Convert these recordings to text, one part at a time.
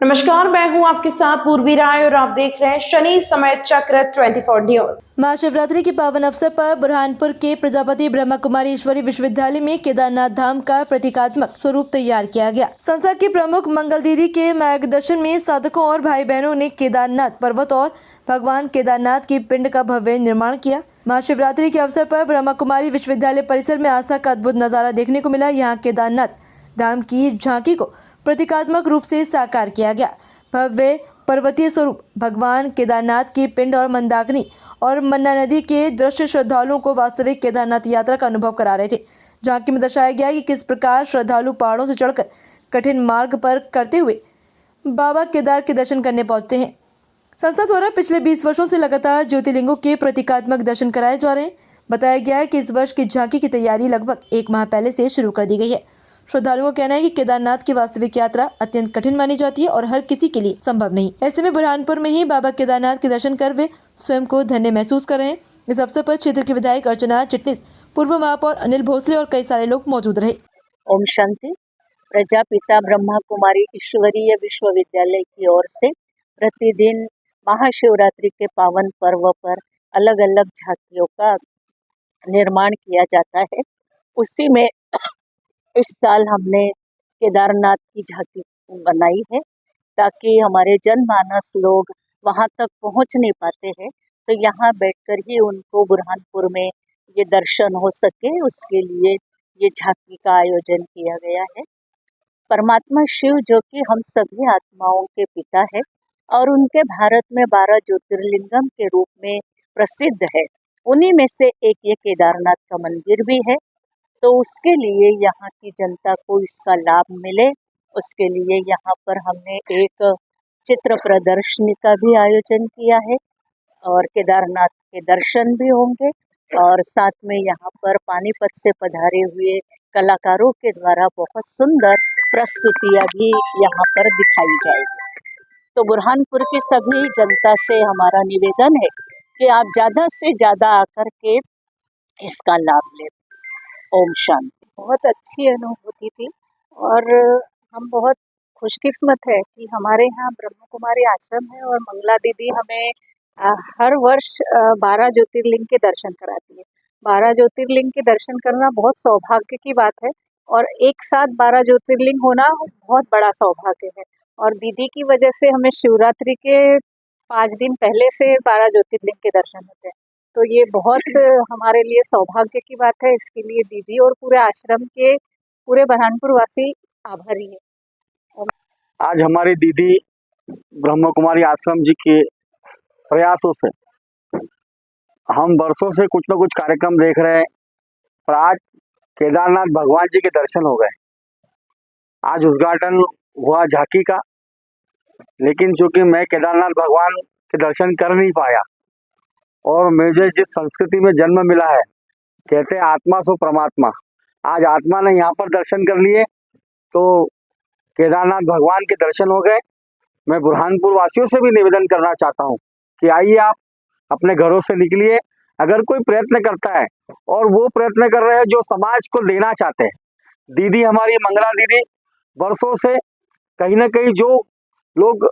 नमस्कार, मैं हूं आपके साथ पूर्वी राय और आप देख रहे हैं शनि समय चक्र 24 न्यूज। महाशिवरात्रि के पावन अवसर पर बुरहानपुर के प्रजापति ब्रह्मा कुमारी ईश्वरी विश्वविद्यालय में केदारनाथ धाम का प्रतीकात्मक स्वरूप तैयार किया गया। संस्था की प्रमुख मंगल दीदी के मार्गदर्शन में साधकों और भाई बहनों ने केदारनाथ पर्वत और भगवान केदारनाथ की पिंड का भव्य निर्माण किया। महाशिवरात्रि के अवसर पर ब्रह्मा कुमारी विश्वविद्यालय परिसर में आस्था का अद्भुत नजारा देखने को मिला। यहाँ केदारनाथ धाम की झांकी को प्रतीकात्मक रूप से साकार किया गया। भव्य पर्वतीय स्वरूप भगवान केदारनाथ की पिंड और मंदाकिनी और मन्ना नदी के दृश्य श्रद्धालुओं को वास्तविक केदारनाथ यात्रा का अनुभव करा रहे थे। झांकी में दर्शाया गया कि किस प्रकार श्रद्धालु पहाड़ों से चढ़कर कठिन मार्ग पर करते हुए बाबा केदार के दर्शन करने पहुंचते हैं। संस्था द्वारा पिछले 20 वर्षों से लगातार ज्योतिर्लिंगों के प्रतीकात्मक दर्शन कराए जा रहे हैं। बताया गया है कि इस वर्ष की झांकी की तैयारी लगभग 1 माह पहले से शुरू कर दी गई है। श्रद्धालुओं का कहना है कि केदारनाथ की वास्तविक यात्रा अत्यंत कठिन मानी जाती है और हर किसी के लिए संभव नहीं। ऐसे में बुरहानपुर में ही बाबा केदारनाथ के दर्शन कर वे स्वयं को धन्य महसूस कर रहे हैं। इस अवसर पर क्षेत्र के विधायक अर्चना चिटनिस, पूर्व महापौर अनिल भोसले और कई सारे लोग मौजूद रहे। ओम शांति। प्रजापिता ब्रह्मा कुमारी ईश्वरीय विश्वविद्यालय की ओर से प्रतिदिन महाशिवरात्रि के पावन पर्व पर अलग अलग झांकियों का निर्माण किया जाता है। उसी में इस साल हमने केदारनाथ की झांकी बनाई है ताकि हमारे जनमानस लोग वहां तक पहुंच नहीं पाते हैं, तो यहाँ बैठकर ही उनको बुरहानपुर में ये दर्शन हो सके, उसके लिए ये झांकी का आयोजन किया गया है। परमात्मा शिव जो कि हम सभी आत्माओं के पिता है और उनके भारत में 12 ज्योतिर्लिंगम के रूप में प्रसिद्ध है, उन्हीं में से एक ये केदारनाथ का मंदिर भी है। तो उसके लिए यहाँ की जनता को इसका लाभ मिले, उसके लिए यहाँ पर हमने एक चित्र प्रदर्शनी का भी आयोजन किया है और केदारनाथ के दर्शन भी होंगे और साथ में यहाँ पर पानीपत से पधारे हुए कलाकारों के द्वारा बहुत सुंदर प्रस्तुतियाँ भी यहाँ पर दिखाई जाएगी। तो बुरहानपुर की सभी जनता से हमारा निवेदन है कि आप ज़्यादा से ज़्यादा आकर के इसका लाभ लें। ओम शांति। बहुत अच्छी अनुभूति थी और हम बहुत खुशकिस्मत है कि हमारे यहाँ ब्रह्म कुमारी आश्रम है और मंगला दीदी हमें हर वर्ष 12 ज्योतिर्लिंग के दर्शन कराती है। 12 ज्योतिर्लिंग के दर्शन करना बहुत सौभाग्य की बात है और एक साथ 12 ज्योतिर्लिंग होना बहुत बड़ा सौभाग्य है। और दीदी की वजह से हमें शिवरात्रि के 5 दिन पहले से 12 ज्योतिर्लिंग के दर्शन होते हैं, तो ये बहुत हमारे लिए सौभाग्य की बात है। इसके लिए दीदी और पूरे आश्रम के पूरे बुरहानपुर वासी आभारी है। आज हमारी दीदी ब्रह्म कुमारी आश्रम जी के प्रयासों से हम वर्षों से कुछ न कुछ कार्यक्रम देख रहे हैं, पर आज केदारनाथ भगवान जी के दर्शन हो गए। आज उद्घाटन हुआ झांकी का, लेकिन चूंकि मैं केदारनाथ भगवान के दर्शन कर नहीं पाया और मुझे जिस संस्कृति में जन्म मिला है, कहते हैं आत्मा सो परमात्मा, आज आत्मा ने यहाँ पर दर्शन कर लिए तो केदारनाथ भगवान के दर्शन हो गए। मैं बुरहानपुर वासियों से भी निवेदन करना चाहता हूँ कि आइए आप अपने घरों से निकलिए। अगर कोई प्रयत्न करता है और वो प्रयत्न कर रहे हैं जो समाज को देना चाहते हैं, दीदी हमारी मंगला दीदी वर्षों से कहीं ना कहीं जो लोग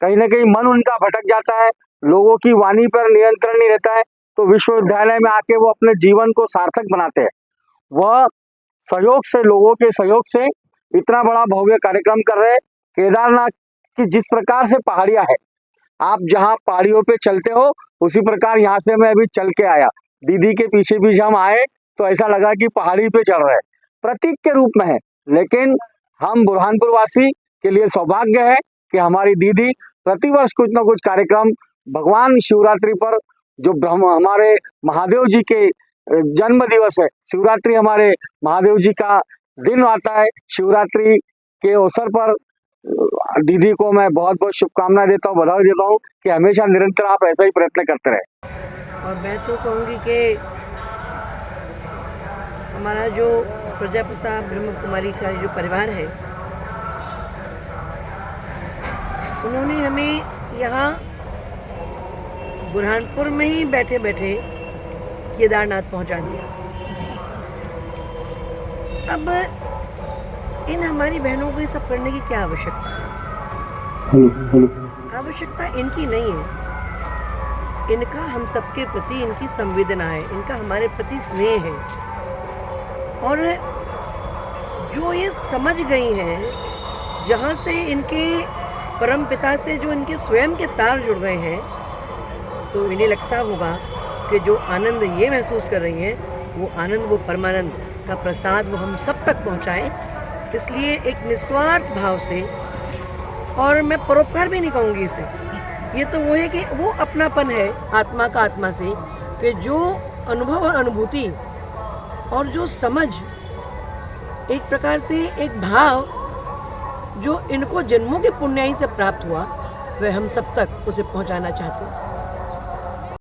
कहीं ना कहीं मन उनका भटक जाता है, लोगों की वाणी पर नियंत्रण नहीं रहता है, तो विश्वविद्यालय में आके वो अपने जीवन को सार्थक बनाते हैं। वह सहयोग से, लोगों के सहयोग से इतना बड़ा भव्य कार्यक्रम कर रहे हैं। केदारनाथ की जिस प्रकार से पहाड़ियाँ है, आप जहाँ पहाड़ियों पे चलते हो उसी प्रकार यहाँ से मैं अभी चल के आया। दीदी के पीछे भी हम आए तो ऐसा लगा कि पहाड़ी पे चढ़ रहे हैं, प्रतीक के रूप में है। लेकिन हम बुरहानपुर वासी के लिए सौभाग्य है कि हमारी दीदी प्रतिवर्ष कुछ न कुछ कार्यक्रम भगवान शिवरात्रि पर, जो हमारे महादेव जी के जन्म दिवस है, शिवरात्रि हमारे महादेव जी का दिन आता है, शिवरात्रि के अवसर पर दीदी को मैं बहुत बहुत शुभकामनाएं देता हूँ, बधाई देता हूँ कि हमेशा निरंतर आप ऐसा ही प्रयत्न करते रहे। और मैं तो कहूँगी कि हमारा जो प्रजापिता ब्रह्म कुमारी का जो परिवार है, उन्होंने हमें यहाँ बुरहानपुर में ही बैठे बैठे केदारनाथ पहुँचा दिया। अब इन हमारी बहनों को ये सब करने की क्या आवश्यकता है? आवश्यकता इनकी नहीं है, इनका हम सबके प्रति इनकी संवेदना है, इनका हमारे प्रति स्नेह है। और जो ये समझ गई हैं, जहाँ से इनके परम पिता से जो इनके स्वयं के तार जुड़ गए हैं, तो इन्हें लगता होगा कि जो आनंद ये महसूस कर रही हैं, वो आनंद, वो परमानंद का प्रसाद वो हम सब तक पहुँचाएँ। इसलिए एक निस्वार्थ भाव से, और मैं परोपकार भी नहीं कहूँगी इसे, ये तो वो है कि वो अपनापन है आत्मा का आत्मा से, कि जो अनुभव और अनुभूति और जो समझ, एक प्रकार से एक भाव जो इनको जन्मों के पुण्याई से प्राप्त हुआ, वह हम सब तक उसे पहुंचाना चाहते हैं।